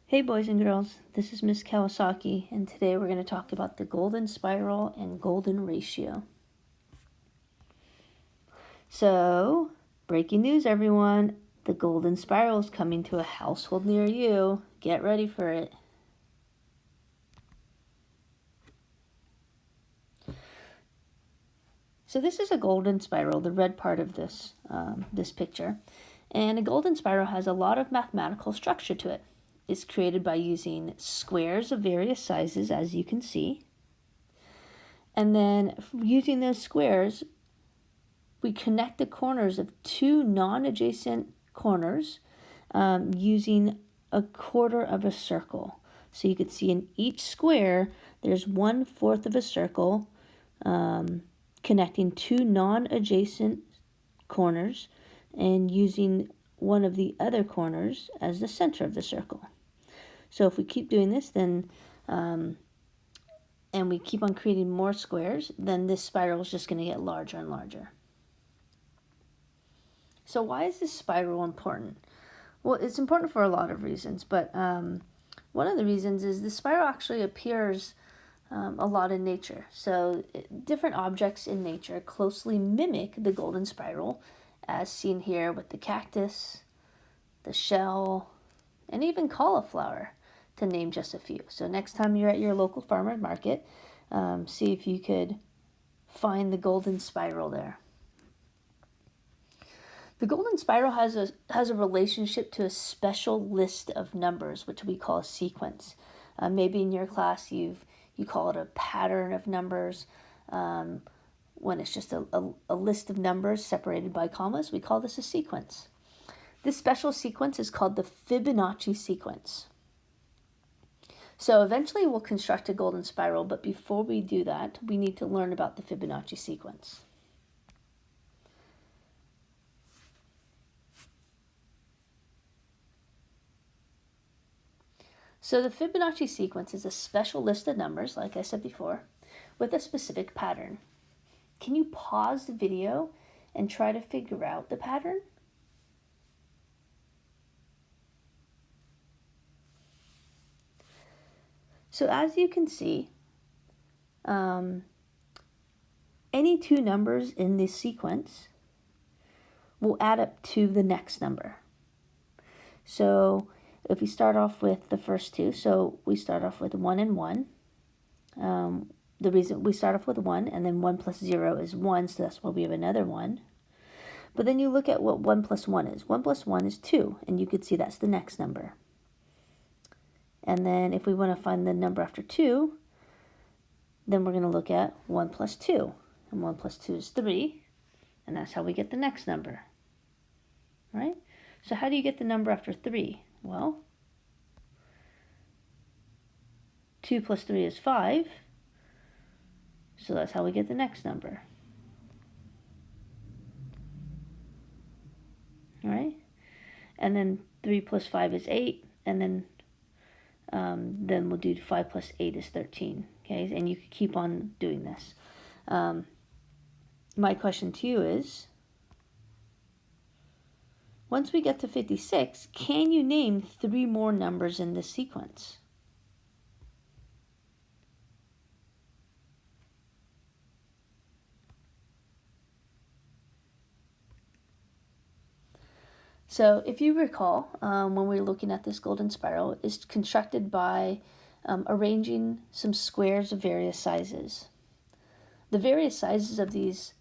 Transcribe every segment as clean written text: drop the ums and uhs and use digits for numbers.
Hey boys and girls, this is Miss Kawasaki, and today we're going to talk about the golden spiral and golden ratio. So, breaking news everyone, the golden spiral is coming to a household near you. Get ready for it. So this is a golden spiral, the red part of this picture. And a golden spiral has a lot of mathematical structure to it. It's created by using squares of various sizes, as you can see. And then using those squares, we connect the corners of two non-adjacent corners using a quarter of a circle. So you could see in each square, there's 1/4 of a circle connecting two non-adjacent corners and using one of the other corners as the center of the circle. So if we keep doing this, then and we keep on creating more squares, then this spiral is just going to get larger and larger. So why is this spiral important? Well, it's important for a lot of reasons, but one of the reasons is the spiral actually appears a lot in nature. So different objects in nature closely mimic the golden spiral, as seen here with the cactus, the shell, and even cauliflower, to name just a few. So next time you're at your local farmer's market, see if you could find the golden spiral there. The golden spiral has a relationship to a special list of numbers, which we call a sequence. Maybe in your class you call it a pattern of numbers. When it's just a list of numbers separated by commas, we call this a sequence. This special sequence is called the Fibonacci sequence. So eventually we'll construct a golden spiral, but before we do that, we need to learn about the Fibonacci sequence. So the Fibonacci sequence is a special list of numbers, like I said before, with a specific pattern. Can you pause the video and try to figure out the pattern? So as you can see, any two numbers in this sequence will add up to the next number. So if we start off with the first two, so we start off with 1 and 1. The reason we start off with 1, and then 1 plus 0 is 1, so that's why we have another 1. But then you look at what 1 plus 1 is. 1 plus 1 is 2, and you could see that's the next number. And then if we want to find the number after 2, then we're going to look at 1 plus 2. And 1 plus 2 is 3, and that's how we get the next number. Right? So how do you get the number after 3? Well, 2 plus 3 is 5, so that's how we get the next number. All right? And then 3 plus 5 is 8, and then we'll do 5 plus 8 is 13. Okay, and you can keep on doing this. My question to you is, once we get to 56, can you name 3 more numbers in this sequence? So if you recall, when we were looking at this golden spiral, it's constructed by arranging some squares of various sizes. The various sizes of these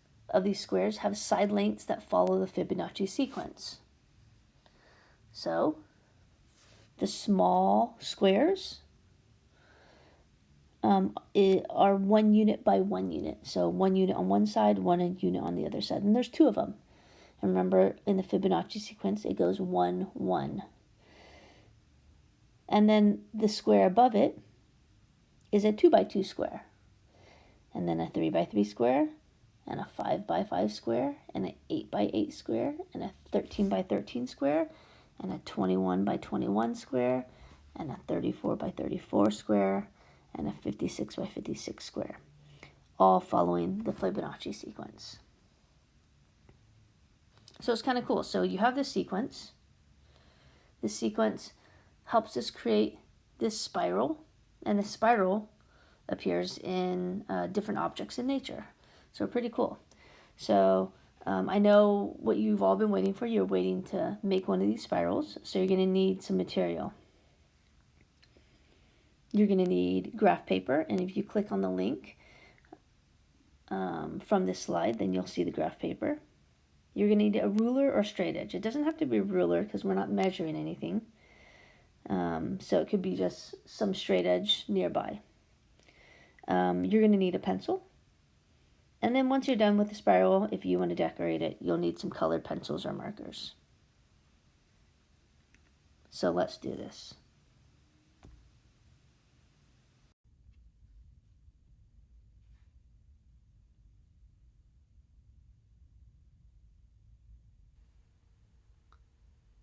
squares have side lengths that follow the Fibonacci sequence. So the small squares are 1 unit by 1 unit. So 1 unit on one side, 1 unit on the other side. And there's 2 of them. And remember, in the Fibonacci sequence, it goes 1, 1. And then the square above it is a 2 by 2 square. And then a 3 by 3 square, and a 5 by 5 square, and an 8 by 8 square, and a 13 by 13 square, and a 21 by 21 square, and a 34 by 34 square, and a 56 by 56 square, all following the Fibonacci sequence. So it's kind of cool. So you have this sequence. This sequence helps us create this spiral, and the spiral appears in different objects in nature. So pretty cool. So I know what you've all been waiting for. You're waiting to make one of these spirals. So you're going to need some material. You're going to need graph paper, and if you click on the link from this slide, then you'll see the graph paper. You're going to need a ruler or straight edge. It doesn't have to be a ruler because we're not measuring anything. So it could be just some straight edge nearby. You're going to need a pencil. And then once you're done with the spiral, if you want to decorate it, you'll need some colored pencils or markers. So let's do this.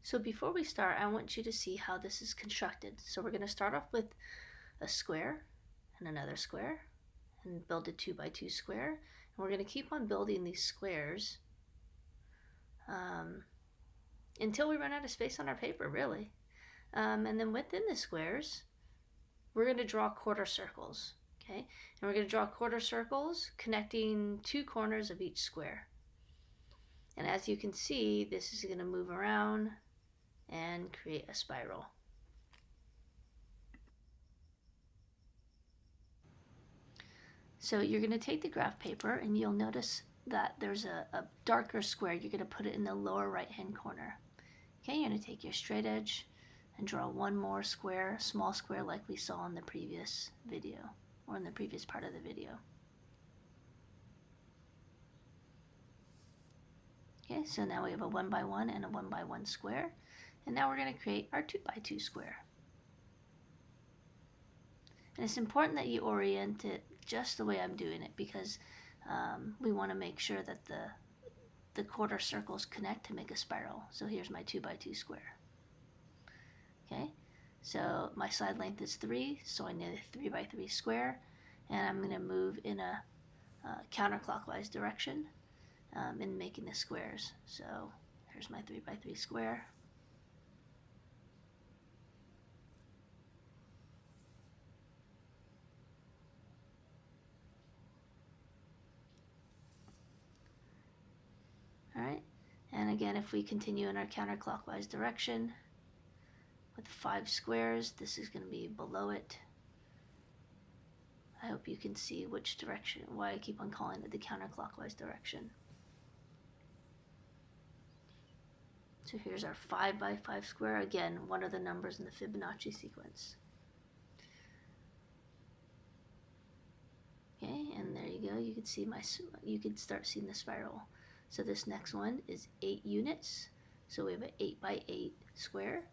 So before we start, I want you to see how this is constructed. So we're going to start off with a square and another square and build a 2x2 square. And we're going to keep on building these squares until we run out of space on our paper, really. And then within the squares, we're going to draw quarter circles, okay? And we're going to draw quarter circles connecting two corners of each square. And as you can see, this is going to move around and create a spiral. So you're going to take the graph paper and you'll notice that there's a darker square. You're going to put it in the lower right hand corner. Okay, you're going to take your straight edge and draw one more square, small square like we saw in the previous video or in the previous part of the video. Okay, so now we have a 1x1 and a 1x1 square. And now we're going to create our 2x2 square. And it's important that you orient it just the way I'm doing it because we want to make sure that the quarter circles connect to make a spiral. So here's my 2x2 square. Okay, so my side length is 3, so I need a 3x3 square, and I'm going to move in a counterclockwise direction in making the squares. So here's my 3x3 square. Alright, and again, if we continue in our counterclockwise direction with 5 squares, this is going to be below it. I hope you can see which direction, why I keep on calling it the counterclockwise direction. So here's our 5x5 square, again, one of the numbers in the Fibonacci sequence. Okay, and there you go, you can see you can start seeing the spiral. So this next one is 8 units. So we have an 8x8 square.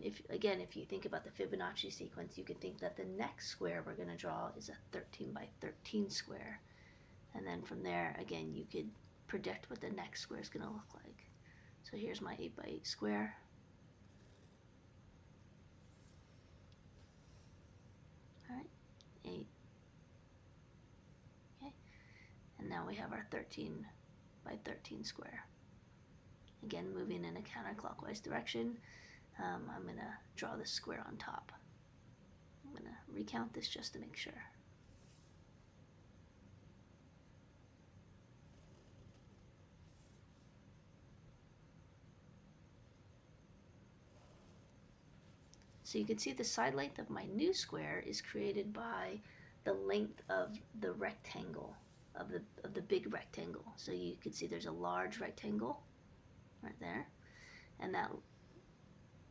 If you think about the Fibonacci sequence, you could think that the next square we're going to draw is a 13x13 square. And then from there, again, you could predict what the next square is going to look like. So here's my 8x8 square. All right, 8. Okay, and now we have our 13x13 square. Again, moving in a counterclockwise direction. I'm going to draw this square on top. I'm going to recount this just to make sure. So you can see the side length of my new square is created by the length of the rectangle, of the big rectangle. So you can see there's a large rectangle right there, and that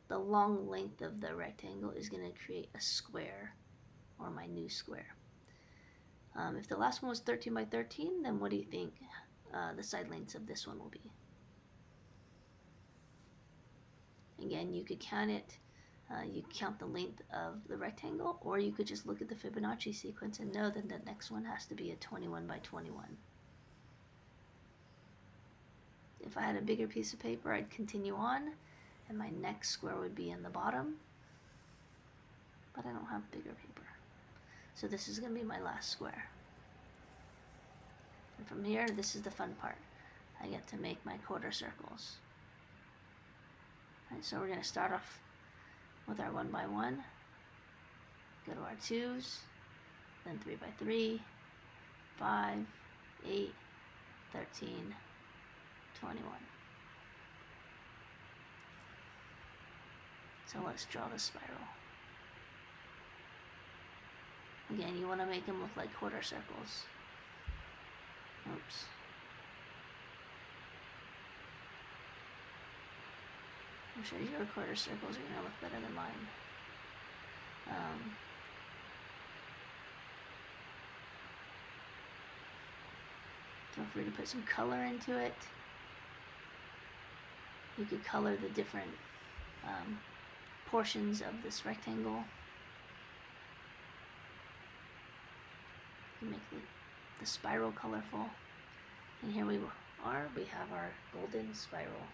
the long length of the rectangle is going to create a square, or my new square. If the last one was 13x13, then what do you think the side lengths of this one will be? Again, you could count it. You count the length of the rectangle, or you could just look at the Fibonacci sequence and know that the next one has to be a 21x21. If I had a bigger piece of paper, I'd continue on, and my next square would be in the bottom, but I don't have bigger paper. So this is going to be my last square. And from here, this is the fun part. I get to make my quarter circles. Right, so we're going to start off with our 1 by 1. Go to our 2s, then 3 by 3, 5, 8, 13, 21. So let's draw the spiral. Again, you want to make them look like quarter circles. Oops. I'm sure your quarter circles are going to look better than mine. Feel free to put some color into it. You could color the different portions of this rectangle. You make the spiral colorful. And here we are, we have our golden spiral.